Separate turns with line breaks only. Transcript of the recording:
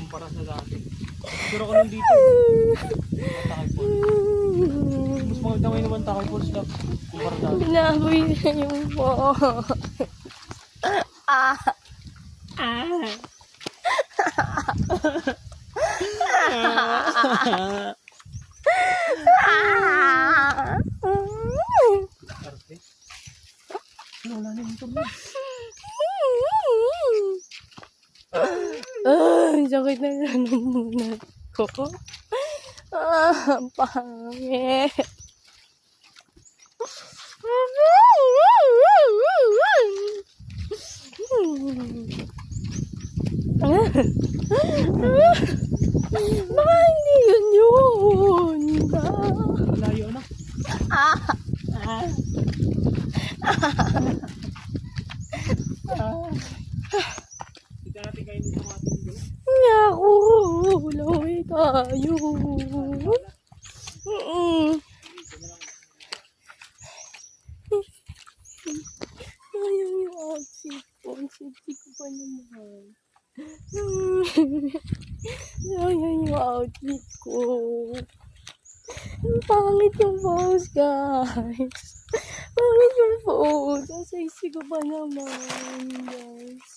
kumpara sa dati. Pero ako nung dito, Takay Falls. Mas maganda ngayon naman Takay Falls lang kumpara dati.
Binaboy na yung po.
Arte. Wala na yung tubig.
Sakit na nanamunan ko. Ang pangit. Baka hindi yun.
Malayo na. Kita natin kayo nito mga tingin.
Hindi ako. Laway tayo. Ayaw yung outfit ko. Ang sexy ko pa naman. Ayaw yung outfit ko. Ang pangit yung pose, guys. Pangit yung pose. Ang sexy ko pa naman, guys.